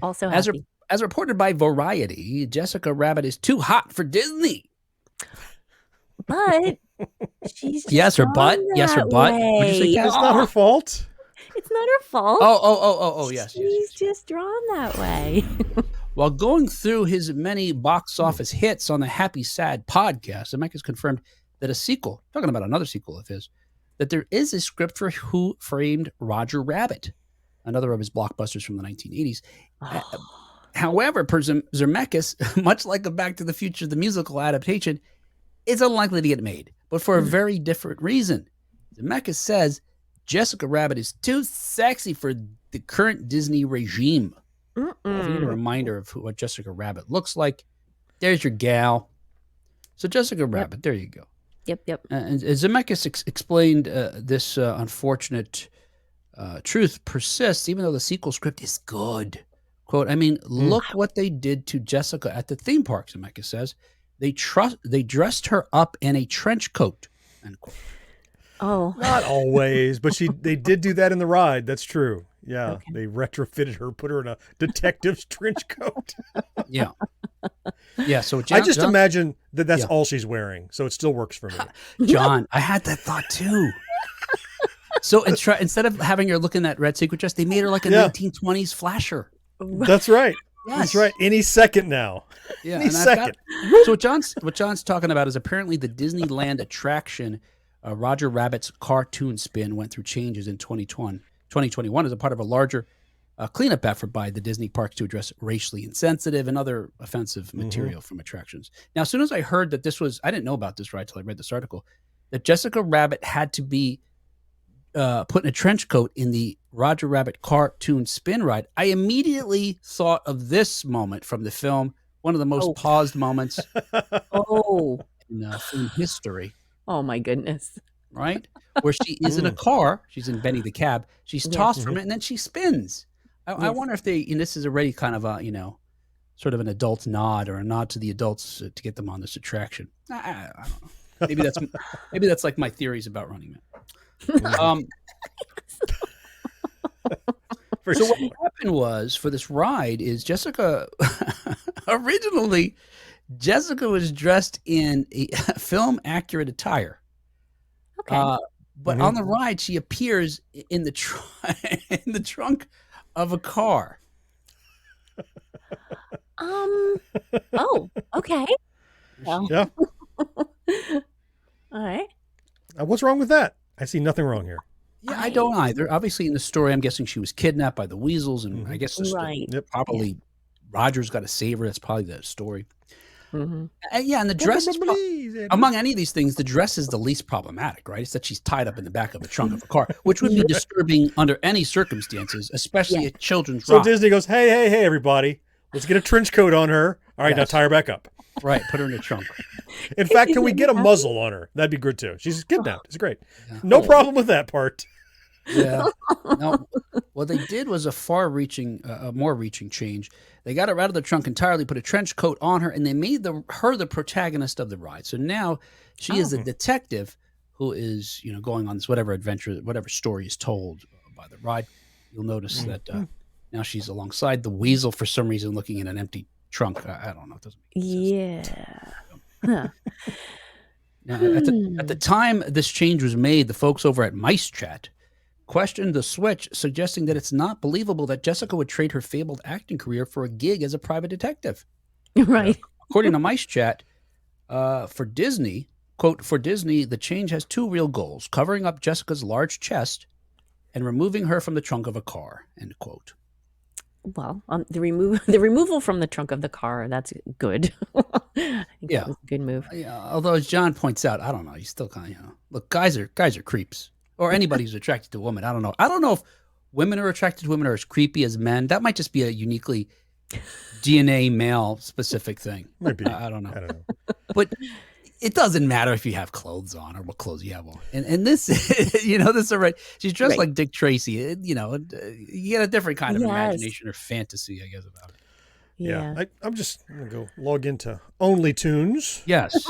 Also As, happy. as reported by Variety, Jessica Rabbit is too hot for Disney. But she's just Yes, her drawn butt. Yes, her that butt. What'd you say, way. Kat? It's not her fault. It's not her fault. Oh, yes, yes, She's yes. just drawn that way. While going through his many box office hits on the Happy Sad podcast, Zemeckis confirmed that a sequel, talking about another sequel of his, that there is a script for Who Framed Roger Rabbit, another of his blockbusters from the 1980s. However, per Zemeckis, much like a Back to the Future, the musical adaptation, it's unlikely to get made, but for a very different reason. Zemeckis says Jessica Rabbit is too sexy for the current Disney regime. If you need a reminder of what Jessica Rabbit looks like, there's your gal. So Jessica Rabbit, there you go. Yep. And Zemeckis explained this unfortunate truth persists, even though the sequel script is good. Quote, I mean, look what they did to Jessica at the theme park, Zemeckis says. They dressed her up in a trench coat. End quote. Oh. Not always, but they did do that in the ride. That's true. Yeah, okay. They retrofitted her, put her in a detective's trench coat. Yeah. So I just imagine that's all she's wearing, so it still works for me. John, I had that thought too. So instead of having her look in that red sequin dress, they made her like a 1920s flasher. That's right. Yes. That's right. Any second now. Yeah. Any second. So what John's talking about is apparently the Disneyland attraction, Roger Rabbit's cartoon spin, went through changes in 2021 as a part of a larger cleanup effort by the Disney parks to address racially insensitive and other offensive material from attractions. Now, as soon as I heard that this was, I didn't know about this right till I read this article, that Jessica Rabbit had to be put in a trench coat in the Roger Rabbit cartoon spin ride, I immediately thought of this moment from the film, one of the most paused moments in film history. Oh, my goodness. Right? Where she is in a car. She's in Benny the Cab. She's tossed from it, and then she spins. I wonder if this is already kind of a, sort of an adult nod or a nod to the adults to get them on this attraction. I don't know. Maybe that's like my theories about Running Man. So what happened was, for this ride, is Jessica originally was dressed in a film accurate attire. Okay. But on the ride, she appears in the trunk of a car. Oh, okay. Well. Yeah. All right. What's wrong with that? I see nothing wrong here. Yeah, I don't either. Obviously, in the story, I'm guessing she was kidnapped by the weasels, and I guess probably Roger's got to save her. That's probably the story. And the dress is among any of these things, the dress is the least problematic, right? It's that she's tied up in the back of the trunk of a car, which would be disturbing under any circumstances, especially a children's ride. So Disney goes, hey, everybody, let's get a trench coat on her. All right, now tie her back up. Right, put her in the trunk. In fact, can we get a muzzle on her? That'd be good too. She's kidnapped. It's great. No problem with that part. Yeah. No. What they did was a more reaching change. They got her out of the trunk entirely, put a trench coat on her, and they made her the protagonist of the ride. So now she is a detective who is, going on this whatever adventure, whatever story is told by the ride. You'll notice that now she's alongside the weasel for some reason, looking in an empty trunk. I don't know. It doesn't make sense. Huh. Now, at the time this change was made, the folks over at Mice Chat questioned the switch, suggesting that it's not believable that Jessica would trade her fabled acting career for a gig as a private detective. Right. According to Mice Chat, for Disney, quote, for Disney, the change has two real goals: covering up Jessica's large chest and removing her from the trunk of a car, end quote. Well, the removal from the trunk of the car, that's good. I think that was a good move. Yeah, although, as John points out, I don't know. He's still kind of, look, guys are creeps. Or anybody who's attracted to a woman. I don't know. I don't know if women who are attracted to women are as creepy as men. That might just be a uniquely DNA male specific thing. Might be. I don't know. But it doesn't matter if you have clothes on or what clothes you have on. And this, this is right. She's dressed like Dick Tracy. You get a different kind of imagination or fantasy, I guess, about it. Yeah. I'm just going to go log into Only Tunes. Yes.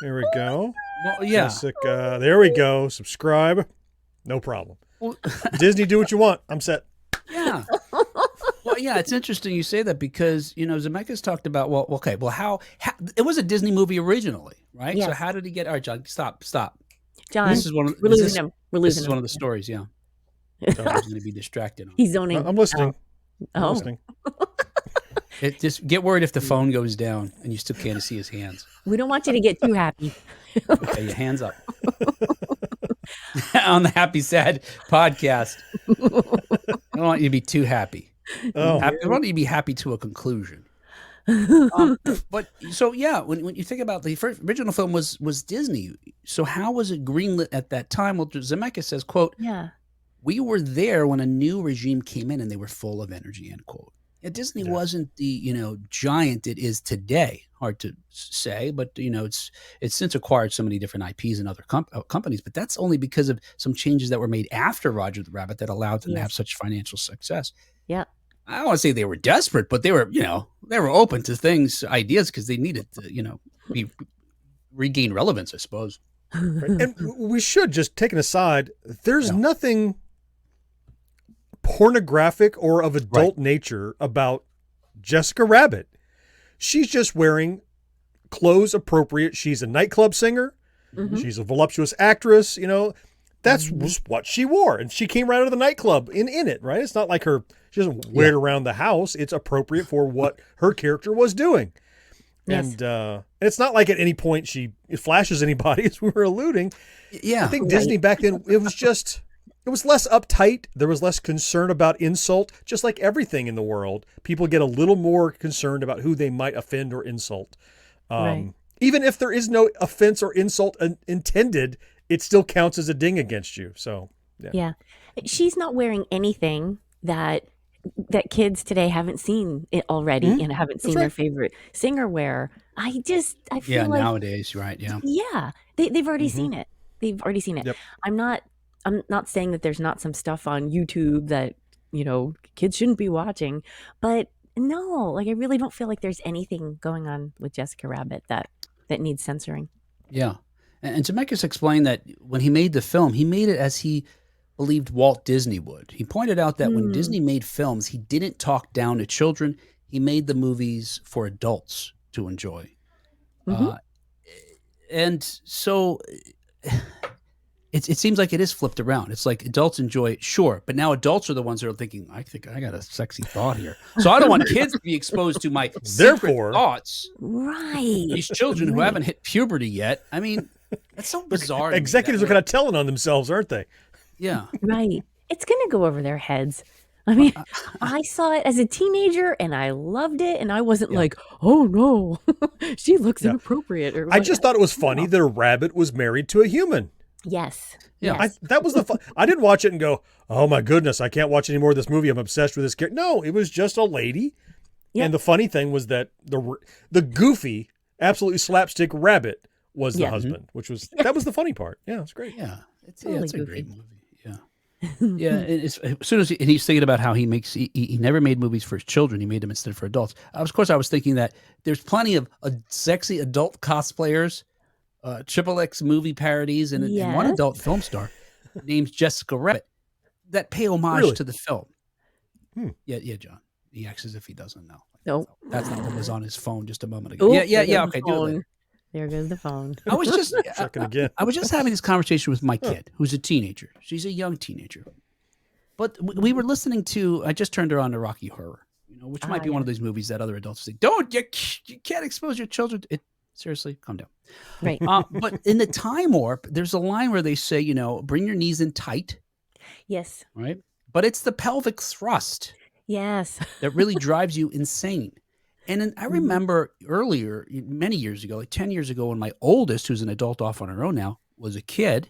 There we go. Well, yeah. Jessica, there we go. Subscribe. No problem. Well, Disney, do what you want. I'm set. Yeah. Well, Well, yeah, it's interesting you say that because, Zemeckis talked about, how it was a Disney movie originally, right? So Yes. how did he get, all right, John, stop. John, This is one of we're is losing this, him. We're this losing is him. one of the stories, yeah. I was going to be distracted. He's zoning. I'm listening. I'm Oh. listening. Just get worried if the phone goes down and you still can't see his hands. We don't want you to get too happy. Okay, your hands up. On the Happy Sad podcast. I don't want you to be too happy. Oh, I want you to be happy to a conclusion. But so yeah, when you think about the first original film was Disney. So how was it greenlit at that time? Well, Zemeckis says, quote, Yeah. "We were there when a new regime came in and they were full of energy," end quote. Yeah, Disney wasn't the giant it is today. Hard to say, but it's since acquired so many different IPs and other companies. But that's only because of some changes that were made after Roger the Rabbit that allowed them to have such financial success. Yeah. I don't want to say they were desperate, but they were open to ideas because they needed to regain relevance, I suppose. right. And we should just take an aside. There's nothing pornographic or of adult nature about Jessica Rabbit. She's just wearing clothes appropriate. She's a nightclub singer. Mm-hmm. She's a voluptuous actress. That's what she wore. And she came right out of the nightclub in it, right? It's not like she doesn't wear it around the house. It's appropriate for what her character was doing. Yes. And it's not like at any point she flashes anybody, as we were alluding. Yeah. I think Disney back then, it was less uptight. There was less concern about insult. Just like everything in the world, people get a little more concerned about who they might offend or insult. Even if there is no offense or insult intended, it still counts as a ding against you. So, yeah. She's not wearing anything that kids today haven't seen it already and haven't seen their favorite singer wear. I feel like nowadays, right? Yeah. Yeah. They've already seen it. They've already seen it. Yep. I'm not saying that there's not some stuff on YouTube that, kids shouldn't be watching, but no, like I really don't feel like there's anything going on with Jessica Rabbit that needs censoring. Yeah. And Zemeckis explained that when he made the film, he made it as he believed Walt Disney would. He pointed out that when Disney made films, he didn't talk down to children. He made the movies for adults to enjoy. And so it seems like it is flipped around. It's like adults enjoy it, sure, but now adults are the ones that are thinking, I think I got a sexy thought here. So I don't want kids to be exposed to my secret thoughts. Right. These children who haven't hit puberty yet. I mean, that's so bizarre. Executives are kind of telling on themselves, aren't they? Yeah. Right. It's going to go over their heads. I mean, I saw it as a teenager and I loved it. And I wasn't like, oh no, she looks inappropriate. Or I just thought it was funny that a rabbit was married to a human. Yes. Yeah. Yes. That was the fun. I didn't watch it and go, oh my goodness, I can't watch any more of this movie. I'm obsessed with this character. No, it was just a lady. Yep. And the funny thing was that the goofy, absolutely slapstick rabbit was the husband, which was, that was the funny part. Yeah, it's great. Yeah. It's a Totally great movie. Yeah. Yeah. As soon as he's thinking about how he never made movies for his children. He made them instead for adults. Of course, I was thinking that there's plenty of sexy adult cosplayers, Triple X movie parodies, and one adult film star named Jessica Rabbit that pay homage to the film. Yeah, John. He acts as if he doesn't know. Nope. That's not what was on his phone just a moment ago. Ooh, Yeah. Okay, do it later. There goes the phone. I was just Checking again. I was just having this conversation with my kid, who's a teenager. She's a young teenager, but we were listening to. I just turned her on to Rocky Horror, which might be one of those movies that other adults say, "Don't you can't expose your children." Seriously, calm down. Right. But in the Time Warp, there's a line where they say, bring your knees in tight. Yes. Right. But it's the pelvic thrust Yes. that really drives you insane. And then I remember earlier, many years ago, like 10 years ago, when my oldest, who's an adult off on her own now, was a kid,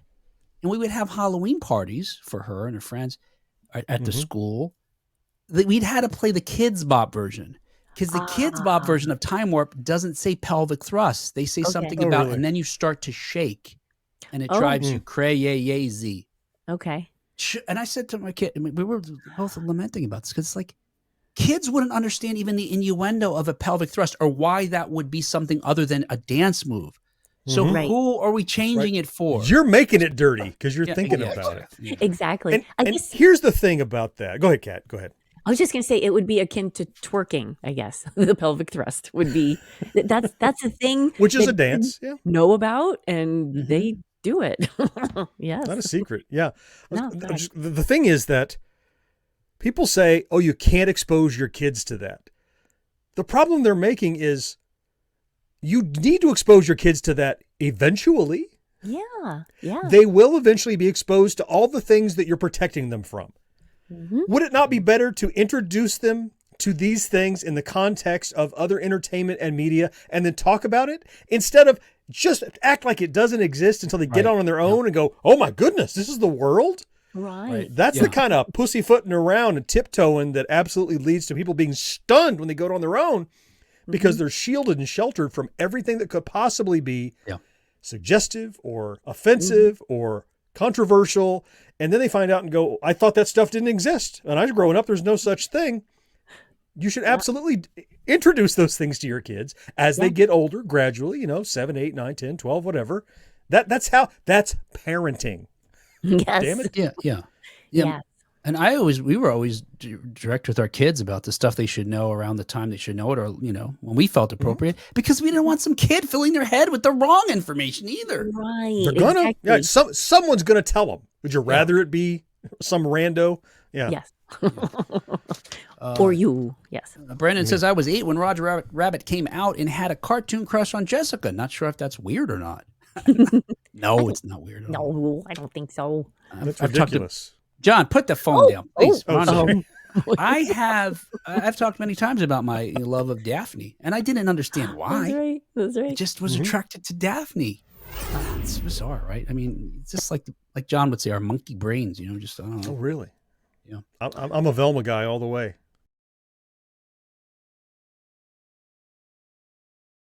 and we would have Halloween parties for her and her friends at the school. We'd had to play the Kids Bop version because the Kids Bop version of Time Warp doesn't say pelvic thrust. They say something about, really? and then you start to shake, and it drives you crazy. Okay. And I said to my kid, we were both lamenting about this because it's like, kids wouldn't understand even the innuendo of a pelvic thrust or why that would be something other than a dance move. So who are we changing it for? You're making it dirty because you're thinking about it. Exactly. And here's the thing about that. Go ahead, Kat. Go ahead. I was just going to say it would be akin to twerking, I guess. The pelvic thrust would be that's a thing Which is that a dance. kids Yeah. know about, and they do it. Yes. Not a secret. Yeah. No, go ahead. The thing is that people say, oh, you can't expose your kids to that. The problem they're making is you need to expose your kids to that eventually. Yeah. Yeah. They will eventually be exposed to all the things that you're protecting them from. Mhm. Would it not be better to introduce them to these things in the context of other entertainment and media and then talk about it instead of just act like it doesn't exist until they get Right. on their own and go, oh my goodness, this is the world? Right. That's the kind of pussyfooting around and tiptoeing that absolutely leads to people being stunned when they go it on their own because they're shielded and sheltered from everything that could possibly be suggestive or offensive or controversial. And then they find out and go, I thought that stuff didn't exist. And I was growing up, there's no such thing. You should absolutely introduce those things to your kids as they get older, gradually, 7, 8, 9, 10, 12, whatever. That's parenting. Yes. Damn it. Yeah. Yes. And we were always direct with our kids about the stuff they should know around the time they should know it, or, when we felt appropriate, because we didn't want some kid filling their head with the wrong information either. Right. They're gonna, Exactly. someone's gonna tell them. Would you rather it be some rando? Yeah. Yes. Or you. Yes. Brandon says, I was 8 when Roger Rabbit came out and had a cartoon crush on Jessica. Not sure if that's weird or not. No, it's not weird at all. No, I don't think so. That's I've talked to ridiculous. John, put the phone down, please. Oh, sorry. I've talked many times about my love of Daphne, and I didn't understand why. That's right. That's I right. just was attracted to Daphne. It's bizarre, right? I mean, it's just like John would say, our monkey brains, just, I don't Oh, know. really? Yeah. I'm a Velma guy all the way.